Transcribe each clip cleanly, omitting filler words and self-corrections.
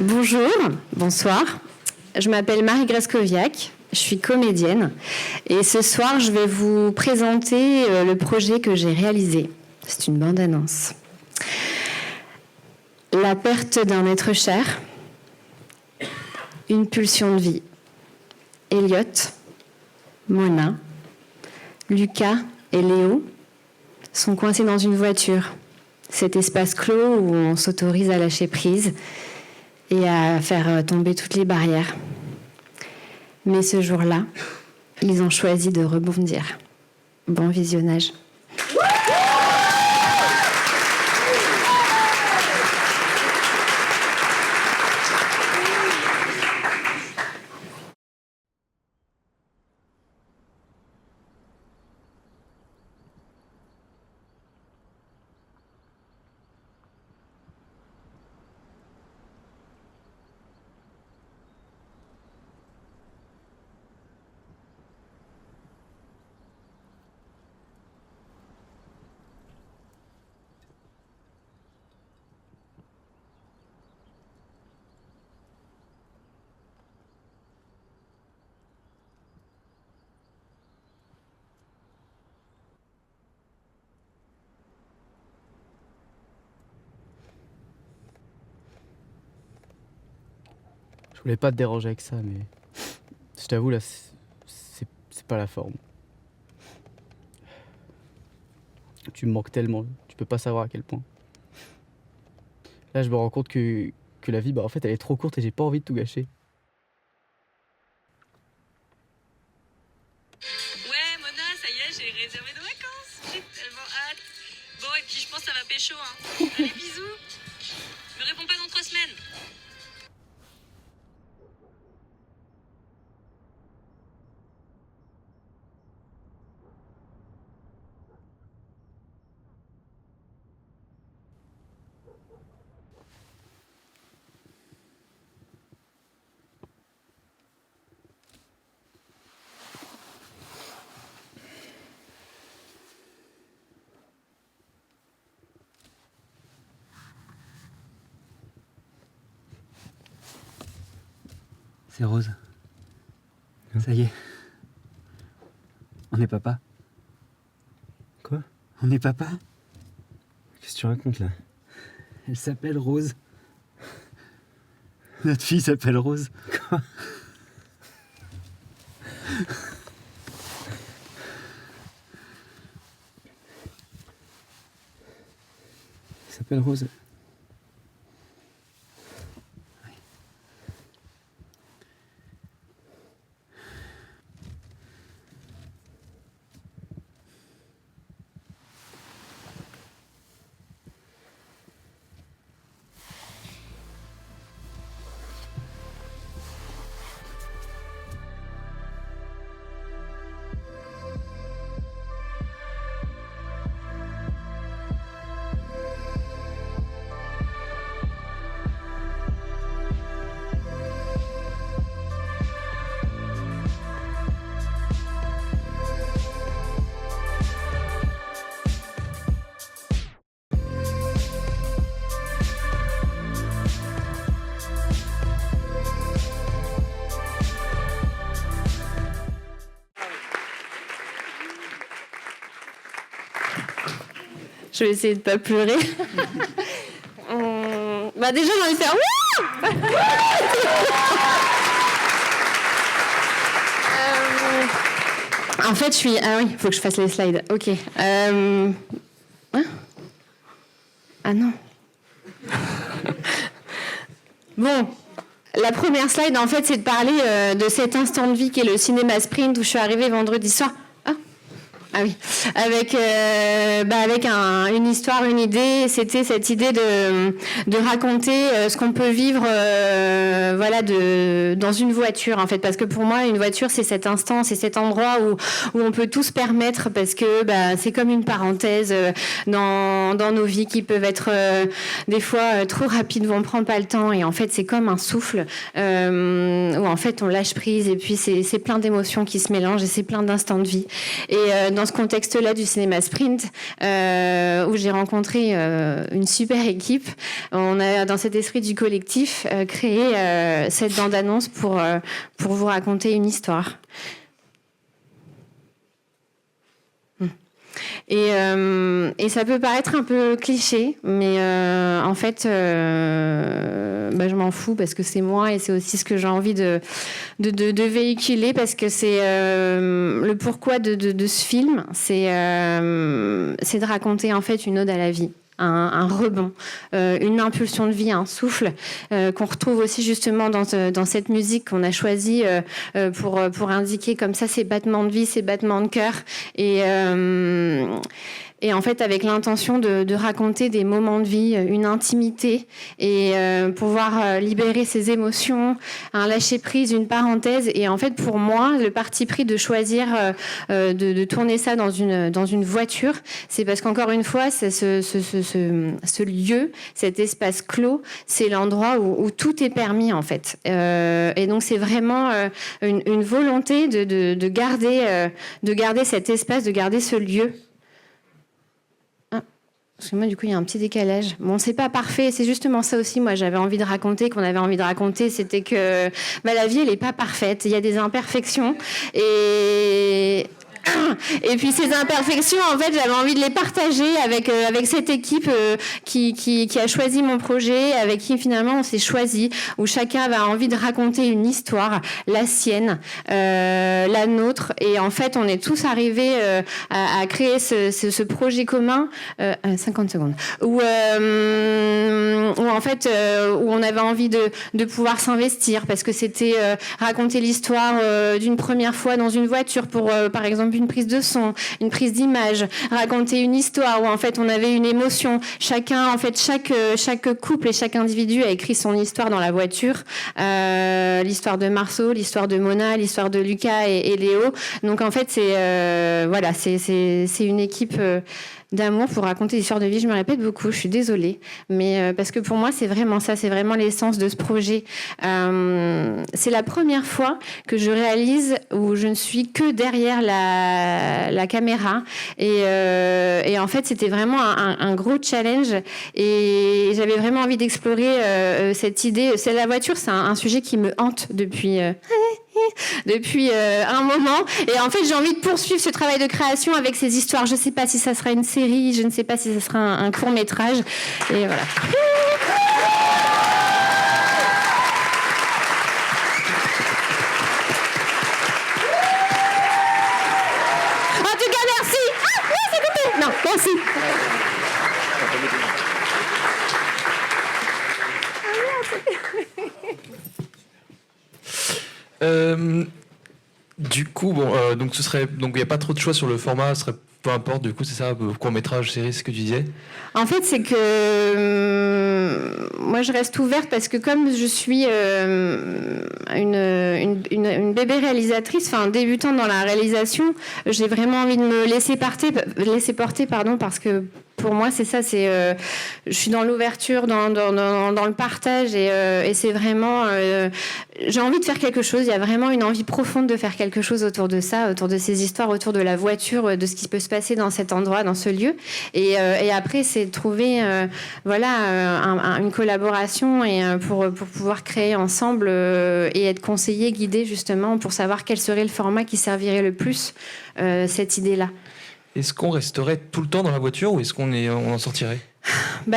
Bonjour, bonsoir. Je m'appelle Marie Grescoviac, je suis comédienne et ce soir je vais vous présenter le projet que j'ai réalisé. C'est une bande-annonce. La perte d'un être cher, une pulsion de vie. Elliot, Mona, Lucas et Léo sont coincés dans une voiture. Cet espace clos où on s'autorise à lâcher prise et à faire tomber toutes les barrières. Mais ce jour-là, ils ont choisi de rebondir. Bon visionnage. Je voulais pas te déranger avec ça, mais je t'avoue, là, c'est pas la forme. Tu me manques tellement, tu peux pas savoir à quel point. Là, je me rends compte que la vie, en fait, elle est trop courte et j'ai pas envie de tout gâcher. Ouais, Mona, ça y est, j'ai réservé nos vacances. J'ai tellement hâte. Bon, et puis je pense que ça va pécho, hein. Allez, bisous. Me réponds pas dans 3 semaines. C'est Rose. Ça y est. On est papa. Quoi? On est papa? Qu'est-ce que tu racontes là? Elle s'appelle Rose. Notre fille s'appelle Rose. Quoi? Elle s'appelle Rose. Je vais essayer de pas pleurer. Déjà, j'ai envie de faire En fait, je suis... Ah oui, il faut que je fasse les slides. Ok. Hein? Ah non. Bon, la première slide, en fait, c'est de parler de cet instant de vie qui est le cinéma sprint où je suis arrivée vendredi soir. Ah oui, avec une histoire, une idée. C'était cette idée de raconter ce qu'on peut vivre dans une voiture, en fait. Parce que pour moi, une voiture, c'est cet instant, c'est cet endroit où on peut tout se permettre parce que c'est comme une parenthèse dans nos vies qui peuvent être des fois trop rapides, où on ne prend pas le temps. Et en fait, c'est comme un souffle où en fait, on lâche prise et puis c'est plein d'émotions qui se mélangent et c'est plein d'instants de vie. Et dans ce contexte-là du cinéma sprint, où j'ai rencontré une super équipe. On a, dans cet esprit du collectif, créé cette bande-annonce pour vous raconter une histoire. Et ça peut paraître un peu cliché, mais en fait, je m'en fous parce que c'est moi et c'est aussi ce que j'ai envie de véhiculer, parce que c'est le pourquoi de ce film, c'est de raconter en fait une ode à la vie. Un rebond, une impulsion de vie, un souffle qu'on retrouve aussi justement dans cette musique qu'on a choisie pour indiquer comme ça ces battements de vie, ces battements de cœur. Et en fait, avec l'intention de raconter des moments de vie, une intimité, et pouvoir libérer ses émotions, un lâcher-prise, une parenthèse. Et en fait, pour moi, le parti pris de choisir de tourner ça dans une voiture, c'est parce qu'encore une fois, c'est ce lieu, cet espace clos, c'est l'endroit où tout est permis, en fait. Et donc, c'est vraiment une volonté de garder cet espace, de garder ce lieu. Parce que moi, du coup, il y a un petit décalage. Bon, c'est pas parfait. C'est justement ça aussi, moi, qu'on avait envie de raconter. C'était que la vie, elle est pas parfaite. Il y a des imperfections. Et puis ces imperfections, en fait, j'avais envie de les partager avec cette équipe qui a choisi mon projet, avec qui finalement on s'est choisi, où chacun avait envie de raconter une histoire, la sienne, la nôtre. Et en fait, on est tous arrivés à créer ce projet commun. 50 secondes. Où en fait, où on avait envie de pouvoir s'investir, parce que c'était raconter l'histoire d'une première fois dans une voiture pour, par exemple, une prise de son, une prise d'image, raconter une histoire où en fait on avait une émotion. Chacun, en fait, chaque couple et chaque individu a écrit son histoire dans la voiture. L'histoire de Marceau, l'histoire de Mona, l'histoire de Lucas et Léo. Donc en fait, c'est une équipe d'amour pour raconter des histoires de vie. Je me répète beaucoup, je suis désolée, mais parce que pour moi c'est vraiment ça, c'est vraiment l'essence de ce projet. C'est la première fois que je réalise où je ne suis que derrière la caméra, et en fait c'était vraiment un gros challenge, et j'avais vraiment envie d'explorer cette idée. C'est la voiture, c'est un sujet qui me hante depuis un moment, et en fait j'ai envie de poursuivre ce travail de création avec ces histoires. Je ne sais pas si ça sera une série, je ne sais pas si ça sera un court métrage, et voilà. En tout cas, merci. Ah oui, c'est coupé. Non, merci. Du coup, donc il n'y a pas trop de choix sur le format, ce serait peu importe, du coup, c'est ça, court-métrage, série, c'est ce que tu disais? En fait, c'est que moi, je reste ouverte parce que comme je suis une bébé réalisatrice, enfin débutante dans la réalisation, j'ai vraiment envie de me laisser porter, parce que pour moi, c'est ça, je suis dans l'ouverture, dans le partage, et c'est vraiment... j'ai envie de faire quelque chose, il y a vraiment une envie profonde de faire quelque chose autour de ça, autour de ces histoires, autour de la voiture, de ce qui peut se passer dans cet endroit, dans ce lieu. Et après, c'est de trouver une collaboration pour pouvoir créer ensemble et être conseillé, guidé justement, pour savoir quel serait le format qui servirait le plus cette idée-là. Est-ce qu'on resterait tout le temps dans la voiture ou est-ce qu'on en sortirait?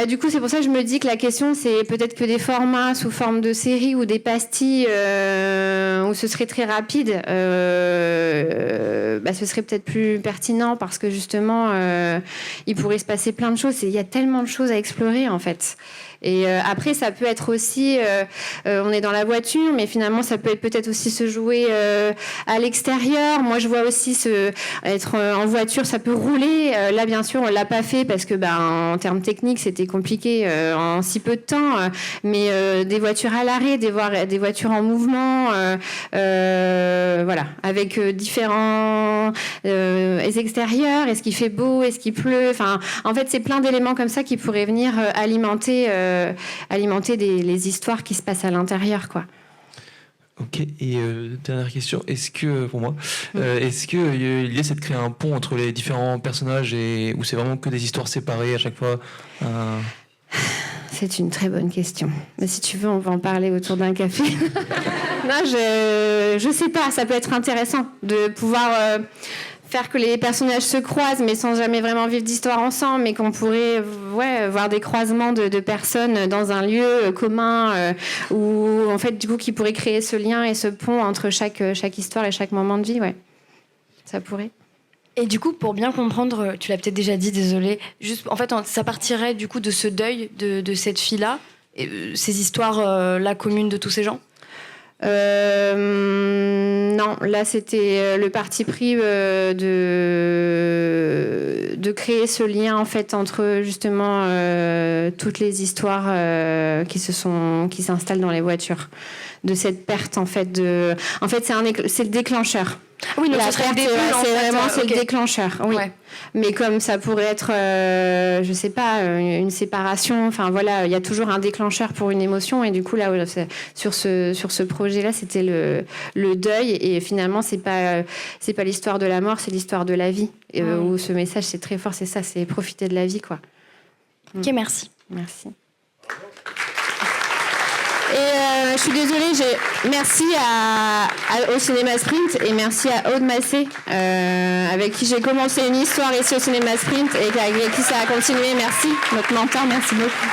Du coup, c'est pour ça que je me dis que la question, c'est peut-être que des formats sous forme de série ou des pastilles où ce serait très rapide, ce serait peut-être plus pertinent, parce que justement, il pourrait se passer plein de choses. Il y a tellement de choses à explorer, en fait. Et après, ça peut être aussi, on est dans la voiture, mais finalement, ça peut peut-être aussi se jouer à l'extérieur. Moi, je vois aussi être en voiture, ça peut rouler. Là, bien sûr, on l'a pas fait parce que, en termes techniques, c'était compliqué en si peu de temps. Mais des voitures à l'arrêt, des voitures en mouvement, voilà, avec différents extérieurs. Est-ce qu'il fait beau? Est-ce qu'il pleut? Enfin, en fait, c'est plein d'éléments comme ça qui pourraient venir alimenter les histoires qui se passent à l'intérieur, quoi. Ok, et dernière question, est-ce que, pour moi, est-ce que l'idée c'est de créer un pont entre les différents personnages ou c'est vraiment que des histoires séparées à chaque fois C'est une très bonne question. Mais si tu veux, on va en parler autour d'un café. Non, je sais pas, ça peut être intéressant de pouvoir faire que les personnages se croisent, mais sans jamais vraiment vivre d'histoire ensemble, mais qu'on pourrait voir des croisements de personnes dans un lieu commun, où en fait, du coup, qui pourrait créer ce lien et ce pont entre chaque histoire et chaque moment de vie, ouais. Ça pourrait. Et du coup, pour bien comprendre, tu l'as peut-être déjà dit, désolée, juste, en fait, ça partirait du coup de ce deuil de cette fille-là, et, ces histoires-là communes de tous ces gens. Non, là c'était le parti pris de créer ce lien en fait entre justement toutes les histoires qui s'installent dans les voitures, de cette perte en fait c'est le déclencheur. Oui, donc la ce serait perte, le début, c'est ok. le déclencheur, oui. Ouais. Mais comme ça pourrait être, je sais pas, une séparation. Enfin voilà, il y a toujours un déclencheur pour une émotion. Et du coup là, sur ce projet-là, c'était le deuil. Et finalement, c'est pas l'histoire de la mort, c'est l'histoire de la vie. Où ce message, c'est très fort. C'est ça, c'est profiter de la vie, quoi. Ok, merci. Merci. Et je suis désolée, merci au Cinéma Sprint et merci à Aude Massé, avec qui j'ai commencé une histoire ici au Cinéma Sprint et avec qui ça a continué. Merci, notre mentor, merci beaucoup.